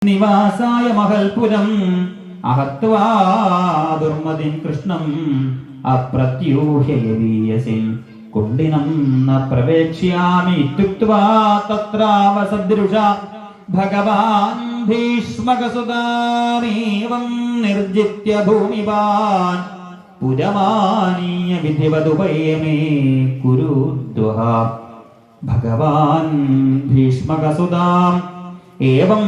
നിവാസായ മഹൽപുരം അഹത്വാ ദുർമതിം കൃഷ്ണം അപ്രത്യൂഹ്യയവീയസിൻ കുണ്ഡിനം ന പ്രവേക്ഷ്യാമി ഇത്യുക്ത്വാ തത്രാവസദൃശ ഭഗവാൻ ഭീഷ്മകസുതാമേവം നിർജിത്യ ഭൂമിപാൻ പുരമാനീയ വിധിവതുപയമേ കുരുദ്വഹ. ഭഗവാൻ ഭീഷ്മകസുതാം ഏവം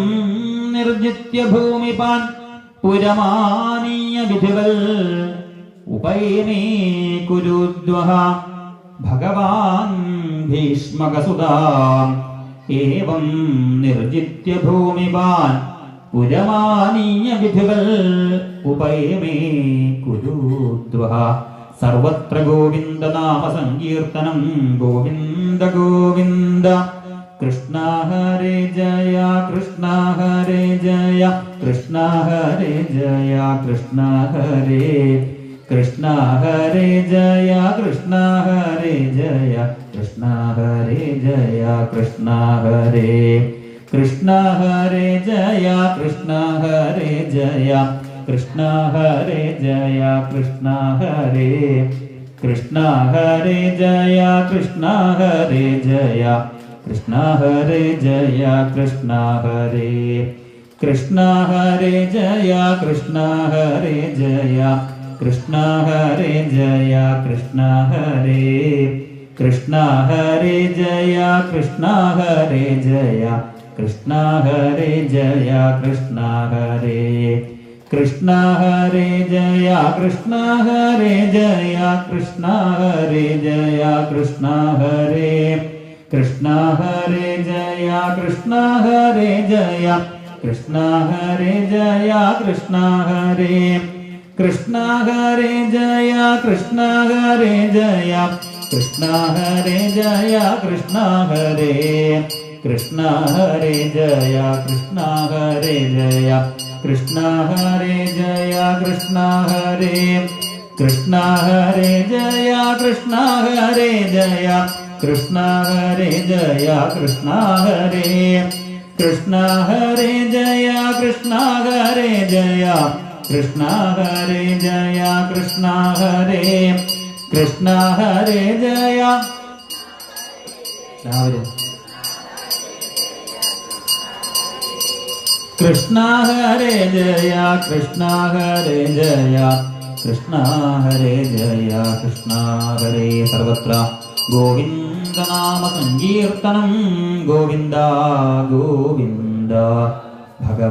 നിർജിത്യ ഭൂമിപാൻ പുരമാനീയ വിധിവൽ ഉപയമേ കുരുദ്വഹ. ഭഗവാൻ ഭീഷ്മകസുതാം ഏവം നിർജിത്യ ഭൂമിപാൻ പുരമാനീയ വിധിവൽ ഉപയമേ കുരുദ്വഹ. സർവത്ര ഗോവിന്ദ നാമ സങ്കീർത്തനം. ഗോവിന്ദ ഗോവിന്ദ. കൃഷ്ണ ഹരേ ജയ കൃഷ്ണ ഹരേ ജയ കൃഷ്ണ ഹരേ ജയ കൃഷ്ണ ഹരേ കൃഷ്ണ ഹരേ ജയ കൃഷ്ണ ഹരേ ജയ കൃഷ്ണ ഹരേ ജയ കൃഷ്ണ ഹരേ കൃഷ്ണ ഹരേ ജയ കൃഷ്ണ ഹരേ ജയ കൃഷ്ണ ഹരേ ജയ കൃഷ്ണ ഹരേ കൃഷ്ണ ഹരേ ജയ കൃഷ്ണ ഹരേ ജയ കൃഷ്ണ ഹരേ ജയ കൃഷ്ണ ഹരേ കൃഷ്ണ ഹരേ ജയ കൃഷ്ണ ഹരേ ജയ കൃഷ്ണ ഹരേ ജയ കൃഷ്ണ ഹരേ കൃഷ്ണ ഹരേ ജയ കൃഷ്ണ ഹരേ ജയ കൃഷ്ണ ഹരേ ജയ കൃഷ്ണ ഹരേ കൃഷ്ണ ഹരേ ജയ കൃഷ്ണ ഹരേ ജയ കൃഷ്ണ ഹരേ ജയ കൃഷ്ണ ഹരേ കൃഷ്ണ ഹരേ ജയ കൃഷ്ണ ഹരേ ജയ കൃഷ്ണ ഹരേ ജയ കൃഷ്ണ ഹരേ കൃഷ്ണ ഹരേ ജയ കൃഷ്ണ ഹരേ ജയ കൃഷ്ണ ഹരേ ജയ കൃഷ്ണ ഹരേ കൃഷ്ണ ഹരേ ജയ കൃഷ്ണ ഹരേ ജയ കൃഷ്ണ ഹരേ ജയ കൃഷ്ണ ഹരേ കൃഷ്ണ ഹരേ ജയ കൃഷ്ണ ഹരേ ജയ കൃഷ്ണ ഹരേ ജയ കൃഷ്ണ ഹരേ കൃഷ്ണ ഹരേ ജയ കൃഷ്ണ ഹരേ ജയ കൃഷ്ണ ഹരേ ജയ കൃഷ്ണ ഹരേ കൃഷ്ണ ഹരേ ജയ. കൃഷ്ണ ഹരേ ജയ കൃഷ്ണ ഹരേ ജയ കൃഷ്ണ ഹരേ ജയ കൃഷ്ണ ഹരേ. സർവത്ര ഗോവിന്ദ നാമ സങ്കീർത്തനം. ഗോവിന്ദ ഗോവിന്ദ. ഭഗവാൻ